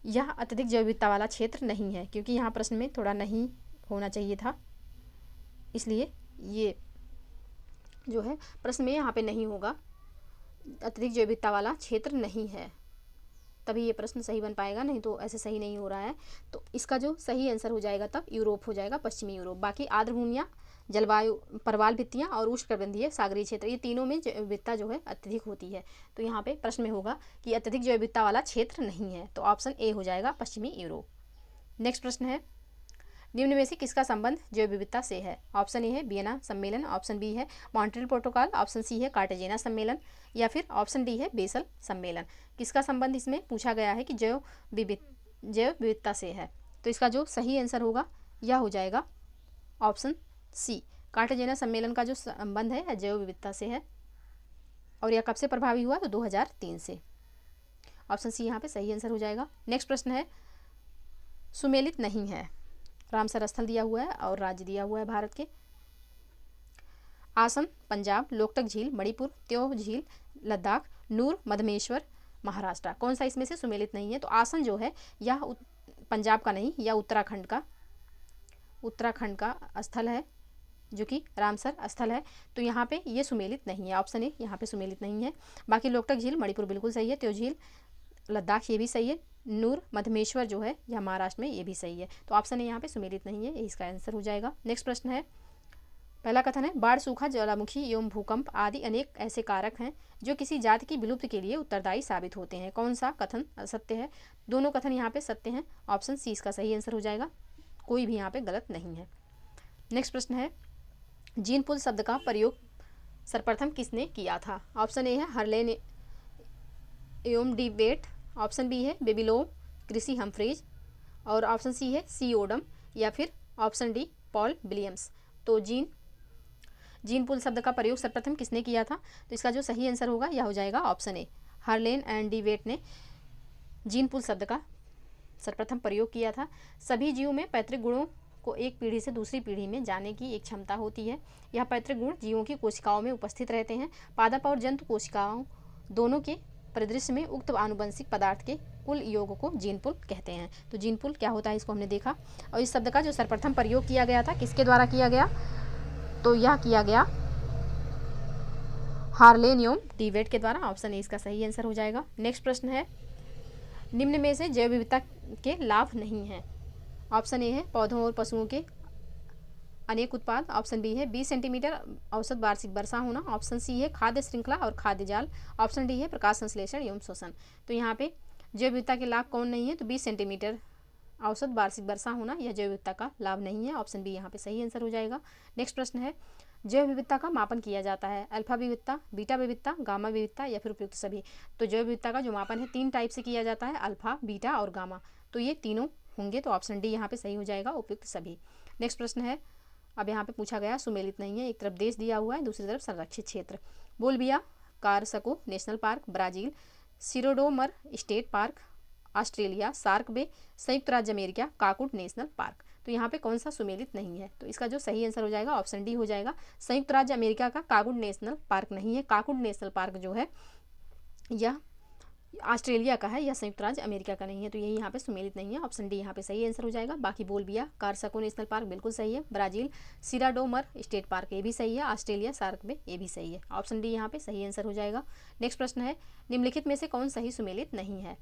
यह अत्यधिक जैव विविधता वाला क्षेत्र नहीं है, क्योंकि यहाँ प्रश्न में थोड़ा नहीं होना चाहिए था, इसलिए ये जो है प्रश्न में यहाँ पे नहीं होगा, अत्यधिक जैव विविधता वाला क्षेत्र नहीं है, तभी ये प्रश्न सही बन पाएगा, नहीं तो ऐसे सही नहीं हो रहा है। तो इसका जो सही आंसर हो जाएगा तब यूरोप हो जाएगा, पश्चिमी यूरोप। बाकी आर्द्र भूमियाँ, जलवायु, प्रवाल भित्तियाँ और उष्णकटिबंधीय सागरीय क्षेत्र, ये तीनों में जैव विविधता जो है अत्यधिक होती है। तो यहाँ पे प्रश्न में होगा कि अत्यधिक जैव विविधता वाला क्षेत्र नहीं है, तो ऑप्शन ए हो जाएगा, पश्चिमी यूरोप। नेक्स्ट प्रश्न है, निम्न में से किसका संबंध जैव विविधता से है? ऑप्शन ए है वियना सम्मेलन, ऑप्शन बी है मॉन्ट्रियल प्रोटोकॉल, ऑप्शन सी है कार्टेजेना सम्मेलन, या फिर ऑप्शन डी है बेसल सम्मेलन। किसका संबंध इसमें पूछा गया है कि जैव विविधता से है? तो इसका जो सही आंसर होगा यह हो जाएगा ऑप्शन सी, कार्टेजेना सम्मेलन का जो संबंध है जैव विविधता से है। और यह कब से प्रभावी हुआ? तो 2003 से। ऑप्शन सी यहाँ पे सही आंसर हो जाएगा। नेक्स्ट प्रश्न है, सुमेलित नहीं है, रामसर स्थल दिया हुआ है और राज्य दिया हुआ है भारत के। आसन पंजाब, लोकटक झील मणिपुर, त्योह झील लद्दाख, नूर मधमेश्वर महाराष्ट्र। कौन सा इसमें से सुमेलित नहीं है? तो आसन जो है यह पंजाब का नहीं, यह उत्तराखंड का स्थल है, जो कि रामसर स्थल है। तो यहाँ पे ये सुमेलित नहीं है, ऑप्शन ए यहाँ पे सुमेलित नहीं है। बाकी लोकटक झील मणिपुर बिल्कुल सही है, त्योह झील लद्दाख ये भी सही है, नूर मधमेश्वर जो है यह महाराष्ट्र में, ये भी सही है। तो ऑप्शन ए यहाँ पे सुमेलित नहीं है, ये इसका आंसर हो जाएगा। नेक्स्ट प्रश्न है, पहला कथन है, बाढ़, सूखा, ज्वालामुखी एवं भूकंप आदि अनेक ऐसे कारक हैं जो किसी जाति की विलुप्ति के लिए उत्तरदायी साबित होते हैं। कौन सा कथन असत्य है? दोनों कथन यहाँ पे सत्य हैं, ऑप्शन सी इसका सही आंसर हो जाएगा, कोई भी यहाँ पे गलत नहीं है। नेक्स्ट प्रश्न है, जीन पुल शब्द का प्रयोग सर्वप्रथम किसने किया था? ऑप्शन ए है हर्लेन एवं डिबेट, ऑप्शन बी है बेबीलोव क्रिसी हम्फ्रीज, और ऑप्शन सी है सी ओडम, या फिर ऑप्शन डी पॉल विलियम्स। तो जीन पुल शब्द का प्रयोग सर्वप्रथम किसने किया था? तो इसका जो सही आंसर होगा यह हो जाएगा ऑप्शन ए, हर्लेन एंड डिबेट ने जीन पुल शब्द का सर्वप्रथम प्रयोग किया था। सभी जीवों में पैतृक गुणों को एक पीढ़ी से दूसरी पीढ़ी में जाने की एक क्षमता होती है। यह पैतृक गुण जीवों की कोशिकाओं में उपस्थित रहते हैं। पादप और जंतु कोशिकाओं दोनों के परिदृश्य में उक्त आनुवंशिक पदार्थ के कुल योग को जीन पुल कहते हैं। तो जीन पुल क्या होता है इसको हमने देखा। और इस शब्द का जो सर्वप्रथम प्रयोग किया गया था किसके द्वारा किया गया? तो यह किया गया हार्लेन एवं डिबेट के द्वारा, ऑप्शन ए इसका सही आंसर हो जाएगा। नेक्स्ट प्रश्न है, निम्न में से जैव विविधता के लाभ नहीं है। ऑप्शन ए है पौधों और पशुओं के अनेक उत्पाद, ऑप्शन बी है 20 सेंटीमीटर औसत वार्षिक वर्षा होना, ऑप्शन सी है खाद्य श्रृंखला और खाद्य जाल, ऑप्शन डी है प्रकाश संश्लेषण एवं शोषण। तो यहाँ पे जैव विविधता के लाभ कौन नहीं है? तो 20 सेंटीमीटर औसत वार्षिक वर्षा होना यह जैव विविधता का लाभ नहीं है, ऑप्शन बी यहाँ पे सही आंसर हो जाएगा। नेक्स्ट प्रश्न है, जैव विविधता का मापन किया जाता है? अल्फा विविधता, बीटा विविधता, गामा विविधता या फिर उपयुक्त सभी? तो जैव विविधता का जो मापन है 3 टाइप से किया जाता है, अल्फा, बीटा और गामा। तो ये तीनों होंगे, तो ऑप्शन डी यहाँ पे सही हो जाएगा, उपयुक्त सभी। नेक्स्ट प्रश्न है, अब यहाँ पे पूछा गया सुमेलित नहीं है, एक तरफ देश दिया हुआ है, दूसरी तरफ संरक्षित क्षेत्र। Bolivia Carrasco national park Brazil, सिरोडोमर state park Australia, Shark Bay संयुक्त राज्य अमेरिका, काकुट नेशनल पार्क। तो यहाँ पे कौन सा सुमेलित नहीं है? तो इसका जो सही आंसर हो जाएगा ऑप्शन डी हो जाएगा। संयुक्त राज्य अमेरिका का काकुट नेशनल पार्क नहीं है, काकुट नेशनल पार्क जो है यह ऑस्ट्रेलिया का है, यह संयुक्त राज्य अमेरिका का नहीं है, तो यही यहाँ पे सुमेलित नहीं है, ऑप्शन डी यहाँ पे सही आंसर हो जाएगा। बाकी बोलबिया कारसको नेशनल पार्क बिल्कुल सही है, ब्राजील सिराडोमर स्टेट पार्क ये भी सही है, ऑस्ट्रेलिया सार्क में ये भी सही है, ऑप्शन डी यहाँ पे सही आंसर हो जाएगा। नेक्स्ट प्रश्न है, निम्नलिखित में से कौन सही सुमेलित नहीं है?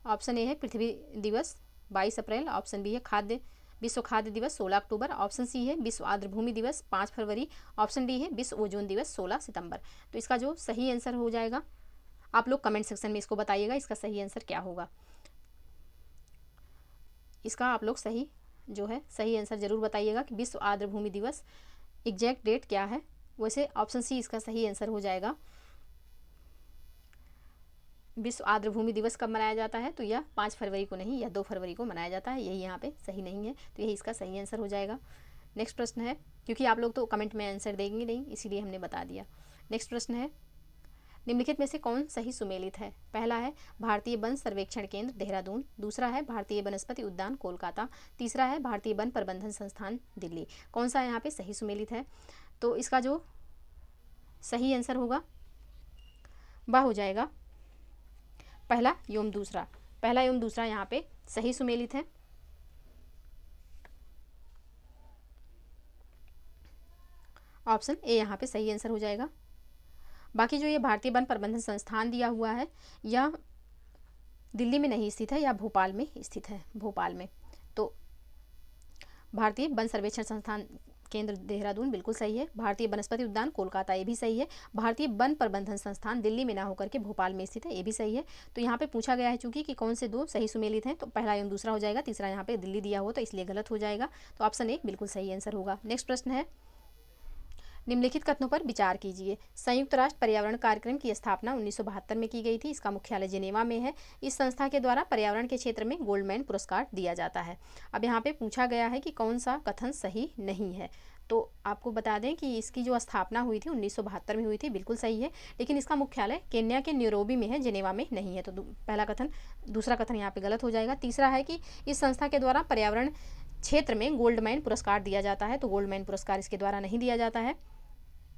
ऑप्शन ए है पृथ्वी दिवस 22 अप्रैल, ऑप्शन बी है विश्व खाद्य दिवस 16 अक्टूबर, ऑप्शन सी है विश्व आर्द्रभूमि दिवस 5 फरवरी, ऑप्शन डी है विश्व ओजोन दिवस 16 सितंबर। तो इसका जो सही आंसर हो जाएगा, आप लोग कमेंट सेक्शन में इसको बताइएगा इसका सही आंसर क्या होगा। इसका आप लोग सही जो है सही आंसर जरूर बताइएगा कि विश्व आर्द्रभूमि दिवस एग्जैक्ट डेट क्या है। वैसे ऑप्शन सी इसका सही आंसर हो जाएगा। विश्व आर्द्रभूमि दिवस कब मनाया जाता है? तो यह 5 फरवरी को नहीं, यह 2 फरवरी को मनाया जाता है, यही यहाँ पे सही नहीं है, तो यही इसका सही आंसर हो जाएगा। नेक्स्ट प्रश्न है, क्योंकि आप लोग तो कमेंट में आंसर देंगे नहीं, इसीलिए हमने बता दिया। नेक्स्ट प्रश्न है, निम्नलिखित में से कौन सही सुमेलित है? पहला है भारतीय वन सर्वेक्षण केंद्र देहरादून, दूसरा है भारतीय वनस्पति उद्यान कोलकाता, तीसरा है भारतीय वन प्रबंधन संस्थान दिल्ली। कौन सा यहाँ पे सही सुमेलित है? तो इसका जो सही आंसर होगा वह हो जाएगा पहला एवं दूसरा। पहला एवं दूसरा यहाँ पे सही सुमेलित है। ऑप्शन ए यहाँ पे सही आंसर हो जाएगा। बाकी जो ये भारतीय वन प्रबंधन संस्थान दिया हुआ है यह दिल्ली में नहीं स्थित है, यह भोपाल में स्थित है, भोपाल में। तो भारतीय वन सर्वेक्षण संस्थान केंद्र देहरादून बिल्कुल सही है, भारतीय वनस्पति उद्यान कोलकाता ये भी सही है, भारतीय वन प्रबंधन संस्थान दिल्ली में ना होकर के भोपाल में स्थित है ये भी सही है। तो यहाँ पे पूछा गया है चूंकि कि कौन से दो सही सुमेलित हैं, तो पहला एवं दूसरा हो जाएगा, तीसरा यहाँ पे दिल्ली दिया हो तो इसलिए गलत हो जाएगा, तो ऑप्शन ए बिल्कुल सही आंसर होगा। नेक्स्ट प्रश्न है, निम्नलिखित कथनों पर विचार कीजिए। संयुक्त राष्ट्र पर्यावरण कार्यक्रम की स्थापना 1972 में की गई थी, इसका मुख्यालय जिनेवा में है, इस संस्था के द्वारा पर्यावरण के क्षेत्र में गोल्डमैन पुरस्कार दिया जाता है। अब यहाँ पे पूछा गया है कि कौन सा कथन सही नहीं है, तो आपको बता दें कि इसकी जो स्थापना हुई थी 1972 में हुई थी, बिल्कुल सही है, लेकिन इसका मुख्यालय केन्या के नैरोबी में है, जिनेवा में नहीं है, तो पहला कथन दूसरा कथन यहाँ पे गलत हो जाएगा। तीसरा है कि इस संस्था के द्वारा पर्यावरण क्षेत्र में गोल्डमैन पुरस्कार दिया जाता है, तो गोल्डमैन पुरस्कार इसके द्वारा नहीं दिया जाता है,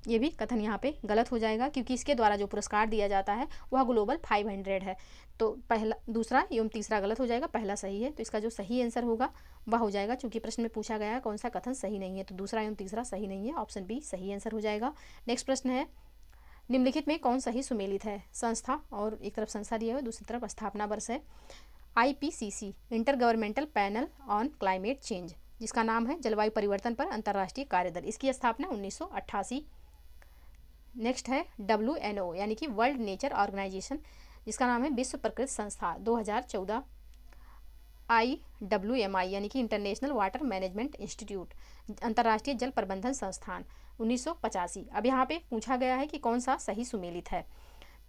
ये भी कथन यहाँ पे गलत हो जाएगा, क्योंकि इसके द्वारा जो पुरस्कार दिया जाता है वह ग्लोबल 500 है। तो पहला दूसरा एवं तीसरा गलत हो जाएगा, पहला सही है, तो इसका जो सही आंसर होगा वह हो जाएगा, चूंकि प्रश्न में पूछा गया है कौन सा कथन सही नहीं है, तो दूसरा एवं तीसरा सही नहीं है, ऑप्शन बी सही आंसर हो जाएगा। नेक्स्ट प्रश्न है, निम्नलिखित में कौन सही सुमेलित है? संस्था, और एक तरफ संस्था दिया हुआ है, दूसरी तरफ स्थापना वर्ष है। IPCC inter governmental panel on climate change, जिसका नाम है जलवायु परिवर्तन पर अंतर्राष्ट्रीय कार्यदल, इसकी स्थापना 1988। नेक्स्ट है WNO यानी कि वर्ल्ड नेचर ऑर्गेनाइजेशन, जिसका नाम है विश्व प्रकृति संस्था, 2014। IWMI यानी कि इंटरनेशनल वाटर मैनेजमेंट इंस्टीट्यूट, अंतर्राष्ट्रीय जल प्रबंधन संस्थान, 1985। अब यहाँ पे पूछा गया है कि कौन सा सही सुमेलित है,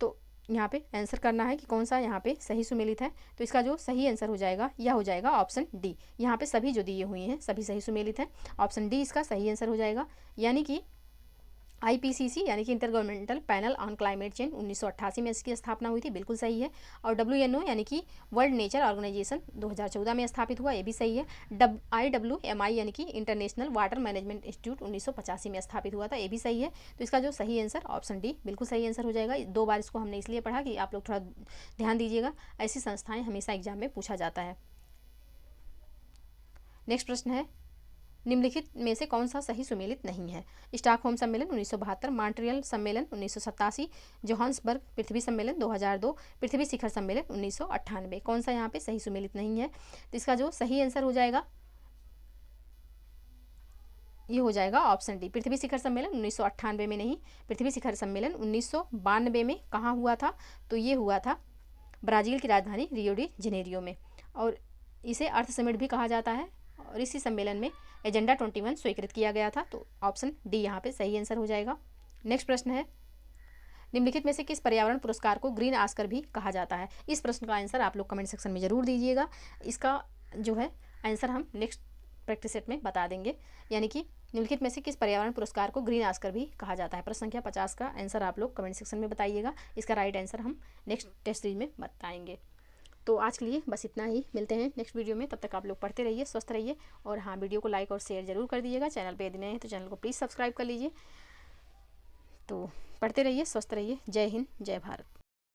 तो यहाँ पे आंसर करना है कि कौन सा यहाँ पे सही सुमेलित है, तो इसका जो सही आंसर हो जाएगा यह हो जाएगा ऑप्शन डी। यहाँ पे सभी जो दिए हुए हैं सभी सही सुमेलित हैं, ऑप्शन डी इसका सही आंसर हो जाएगा। यानी कि IPCC यानी कि inter governmental panel on climate change 1988 में इसकी स्थापना हुई थी, बिल्कुल सही है। और WNO यानी कि वर्ल्ड नेचर ऑर्गेनाइजेशन 2014 में स्थापित हुआ, ये भी सही है। IWMI यानी कि इंटरनेशनल वाटर मैनेजमेंट इंस्टीट्यूट 1985 में स्थापित हुआ था, ये भी सही है। तो इसका जो सही आंसर ऑप्शन डी बिल्कुल सही आंसर हो जाएगा। 2 बार इसको हमने इसलिए पढ़ा कि आप लोग थोड़ा ध्यान दीजिएगा, ऐसी संस्थाएँ हमेशा एग्जाम में पूछा जाता है। नेक्स्ट प्रश्न है, निम्नलिखित में से कौन सा सही सुमेलित नहीं है? स्टॉकहोम सम्मेलन 1972, मॉन्ट्रियल सम्मेलन 1987, जोहान्सबर्ग पृथ्वी सम्मेलन 2002, पृथ्वी शिखर सम्मेलन 1998। कौन सा यहाँ पे सही सुमेलित नहीं है? तो इसका जो सही आंसर हो जाएगा ये हो जाएगा ऑप्शन डी, पृथ्वी शिखर सम्मेलन 1998 में नहीं, पृथ्वी शिखर सम्मेलन 1992 में कहाँ हुआ था? तो ये हुआ था ब्राज़ील की राजधानी रियो डी जेनेरियो में, और इसे अर्थ समिट भी कहा जाता है, और इसी सम्मेलन में एजेंडा 21 स्वीकृत किया गया था। तो ऑप्शन डी यहाँ पे सही आंसर हो जाएगा। नेक्स्ट प्रश्न है, निम्नलिखित में से किस पर्यावरण पुरस्कार को ग्रीन ऑस्कर भी कहा जाता है? इस प्रश्न का आंसर आप लोग कमेंट सेक्शन में ज़रूर दीजिएगा। इसका जो है आंसर हम नेक्स्ट प्रैक्टिस सेट में बता देंगे। यानी कि निम्नलिखित में से किस पर्यावरण पुरस्कार को ग्रीन ऑस्कर भी कहा जाता है? प्रश्न संख्या 50 का आंसर आप लोग कमेंट सेक्शन में बताइएगा। इसका राइट आंसर हम नेक्स्ट टेस्ट सीरीज में बताएंगे। तो आज के लिए बस इतना ही, मिलते हैं नेक्स्ट वीडियो में। तब तक आप लोग पढ़ते रहिए, स्वस्थ रहिए, और हाँ, वीडियो को लाइक और शेयर जरूर कर दीजिएगा। चैनल पे यदि नए हैं तो चैनल को प्लीज़ सब्सक्राइब कर लीजिए। तो पढ़ते रहिए, स्वस्थ रहिए। जय हिंद, जय भारत।